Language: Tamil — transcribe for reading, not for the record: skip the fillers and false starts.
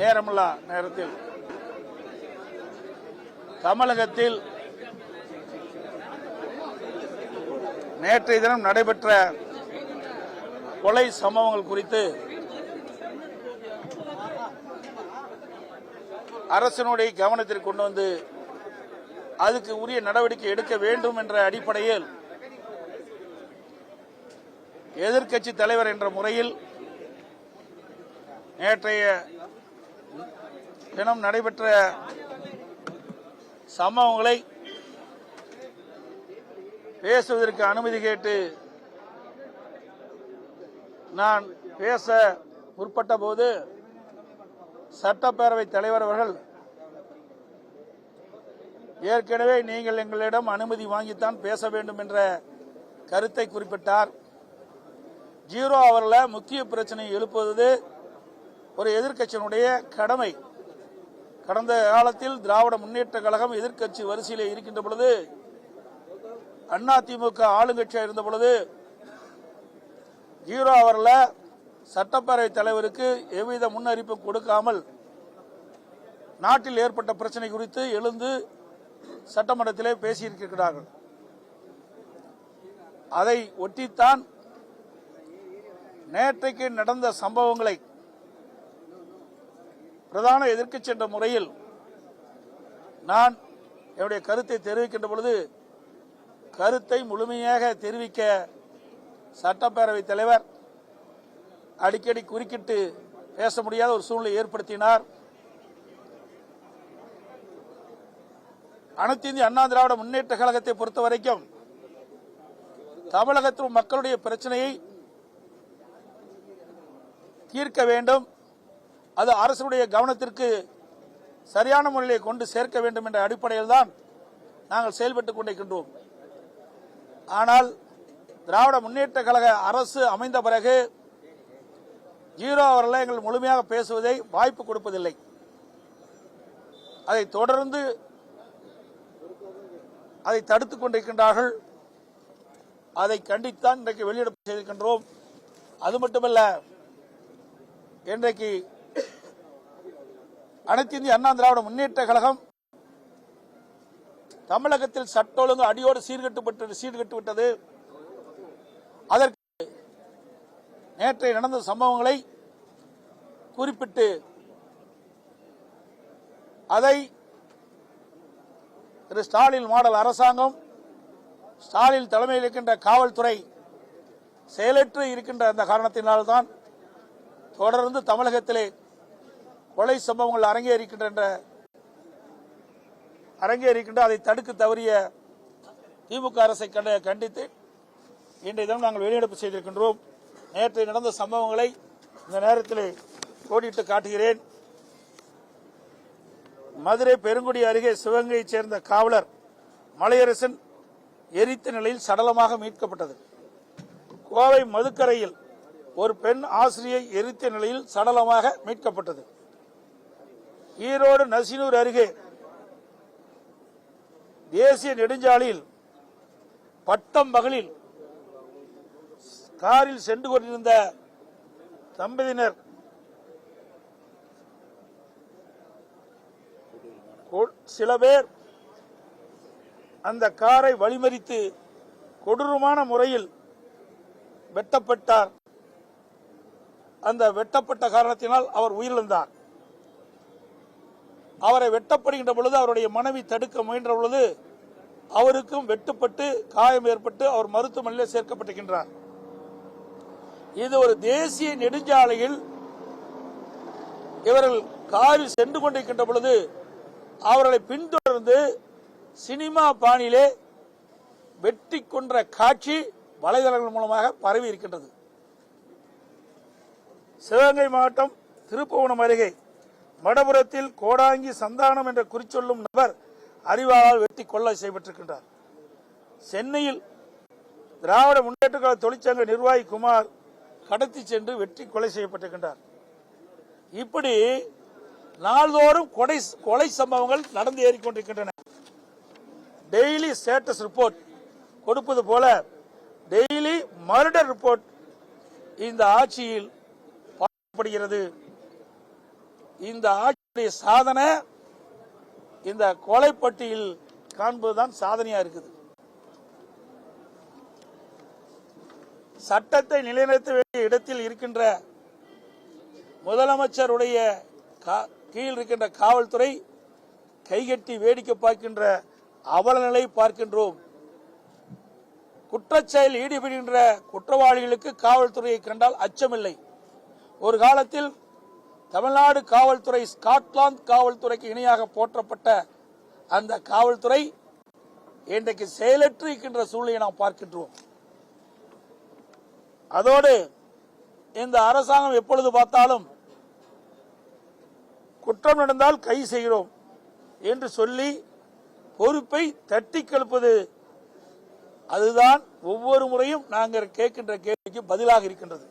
நேரமில்லா நேரத்தில் தமிழகத்தில் நேற்றைய தினம் நடைபெற்ற கொலை சம்பவங்கள் குறித்து அரசினுடைய கவனத்திற்கு கொண்டு வந்து அதுக்கு உரிய நடவடிக்கை எடுக்க வேண்டும் என்ற அடிப்படையில் எதிர்க்கட்சி தலைவர் என்ற முறையில் நேற்றைய தினம் நடைபெற்ற சம்பவங்களை பேசுவதற்கு அனுமதி கேட்டு நான் பேச முற்பட்ட போது சட்டப்பேரவைத் தலைவர் அவர்கள் ஏற்கனவே நீங்கள் எங்களிடம் அனுமதி வாங்கித்தான் பேச வேண்டும் என்ற கருத்தை குறிப்பிட்டார். 0 ஹவரில் முக்கிய பிரச்சனை எழுப்புவது ஒரு எதிர்க்கட்சியினுடைய கடமை. கடந்த காலத்தில் திராவிட முன்னேற்ற கழகம் எதிர்க்கட்சி வரிசையில் இருக்கின்ற பொழுது, அதிமுக ஆளுங்கட்சியாக இருந்த பொழுது 0 ஹவரில் சட்டப்பேரவைத் தலைவருக்கு எவ்வித முன்னறிவிப்பும் கொடுக்காமல் நாட்டில் ஏற்பட்ட பிரச்சனை குறித்து எழுந்து சட்டமன்றத்திலே பேசியிருக்கிறார்கள். அதை ஒட்டித்தான் நேற்றைக்கு நடந்த சம்பவங்களை பிரதான எதிர்க்கட்சி என்ற முறையில் நான் என்னுடைய கருத்தை தெரிவிக்கின்ற பொழுது கருத்தை முழுமையாக தெரிவிக்க சட்டப்பேரவைத் தலைவர் அடிக்கடி குறுக்கிட்டு பேச முடியாத ஒரு சூழ்நிலை ஏற்படுத்தினார். அனைத்து இந்திய அண்ணா திராவிட முன்னேற்ற கழகத்தை பொறுத்த வரைக்கும் தமிழகத்தில் மக்களுடைய பிரச்சனையை தீர்க்க வேண்டும், அது அரசுடைய கவனத்திற்கு சரியான முறையிலே கொண்டு சேர்க்க வேண்டும் என்ற அடிப்படையில் தான் நாங்கள் செயல்பட்டுக் கொண்டிருக்கின்றோம். ஆனால் திராவிட முன்னேற்ற கழக அரசு அமைந்த பிறகு 0 ஹவரில் எங்கள் முழுமையாக பேசுவதை வாய்ப்பு கொடுப்பதில்லை. அதை தொடர்ந்து அதை தடுத்துக் கொண்டிருக்கின்றார்கள். அதை கண்டித்தான் இன்றைக்கு வெளியிடப்பு செய்திருக்கின்றோம். அது மட்டுமல்ல, இன்றைக்கு அனைத்து இந்திய அண்ணா திராவிட முன்னேற்ற கழகம் தமிழகத்தில் சட்ட ஒழுங்கு அடியோடு சீர்கட்டு விட்டது. அதற்கு நேற்றைய நடந்த சம்பவங்களை குறிப்பிட்டு அதை திரு ஸ்டாலின் மாடல் அரசாங்கம், ஸ்டாலின் தலைமையில் இருக்கின்ற காவல்துறை செயலற்று இருக்கின்ற அந்த காரணத்தினால்தான் தொடர்ந்து தமிழகத்திலே கொலை சம்பவங்கள் அரங்கேறிக்கின்ற அதை தடுக்க தவறிய திமுக அரசை கண்டித்து இன்றைய தினம் நாங்கள் வெளியிடப்பு செய்திருக்கின்றோம். நேற்று நடந்த சம்பவங்களை இந்த நேரத்தில் கோடிட்டு காட்டுகிறேன். மதுரை பெருங்குடி அருகே சிவகங்கையைச் சேர்ந்த காவலர் மலையரசன் எரித்த நிலையில் சடலமாக மீட்கப்பட்டது. கோவை மதுக்கரையில் ஒரு பெண் ஆசிரியை எரித்த நிலையில் சடலமாக மீட்கப்பட்டது. ஈரோடு நசினூர் அருகே தேசிய நெடுஞ்சாலையில் பட்டம் பகலில் காரில் சென்று கொண்டிருந்த தம்பதியினர் சில பேர் அந்த காரை வழிமறித்து கொடூரமான முறையில் வெட்டப்பட்டார். அந்த வெட்டப்பட்ட காரணத்தினால் அவர் உயிரிழந்தார். அவரை வெட்டப்படுகின்ற பொழுது அவருடைய மனைவி தடுக்க முயன்ற பொழுது அவருக்கும் வெட்டுப்பட்டு காயம் ஏற்பட்டு அவர் மருத்துவமனையில் சேர்க்கப்பட்டிருக்கின்றார். இது ஒரு தேசிய நெடுஞ்சாலையில் இவர்கள் காரில் சென்று கொண்டிருக்கின்ற பொழுது அவர்களை பின்தொடர்ந்து சினிமா பாணியிலே வெட்டி கொன்ற காட்சி வலைதளங்கள் மூலமாக பரவி இருக்கின்றது. சிவகங்கை மாவட்டம் திருப்புவனம் அருகே மடபுரத்தில் கோடாங்கி சந்தானம் என்ற குறிச்சொல்லும் நபர் அறிவாளால் வெட்டி கொலை செய்யப்பட்டிருக்கின்றார். சென்னையில் திராவிட முன்னேற்ற கழக தொழிற்சங்க நிர்வாகி குமார் கடத்தி சென்று வெட்டி கொலை செய்யப்பட்டிருக்கின்றார். இப்படி நாள்தோறும் கொலை சம்பவங்கள் நடந்து ஏறிக்கொண்டிருக்கின்றன. டெய்லி ஸ்டேட்டஸ் ரிப்போர்ட் கொடுப்பது போல டெய்லி மர்டர் ரிப்போர்ட் இந்த ஆட்சியில் பார்க்கப்படுகிறது. இந்த ஆட்சியுடைய சாதனை இந்த கொலைப்பட்டியில் காண்பதுதான் சாதனையா இருக்குது. சட்டத்தை நிலைநிறுத்த வேண்டிய இடத்தில் இருக்கின்ற முதலமைச்சருடைய கீழ் இருக்கின்ற காவல்துறை கைகட்டி வேடிக்கை பார்க்கின்ற அவலநிலை பார்க்கின்றோம். குற்றச்செயல் ஈடுபடுகின்ற குற்றவாளிகளுக்கு காவல்துறையை கண்டால் அச்சமில்லை. ஒரு காலத்தில் தமிழ்நாடு காவல்துறை ஸ்காட்லாந்து காவல்துறைக்கு இணையாக போற்றப்பட்ட அந்த காவல்துறை இன்றைக்கு செயலற்று இருக்கின்ற சூழ்நிலையை நாம் பார்க்கின்றோம். அதோடு இந்த அரசாங்கம் எப்பொழுது பார்த்தாலும் குற்றம் நடந்தால் கை செய்கிறோம் என்று சொல்லி பொறுப்பை தட்டி கழிப்பது, அதுதான் ஒவ்வொரு முறையும் நாங்கள் கேட்கின்ற கேள்விக்கு பதிலாக இருக்கின்றது.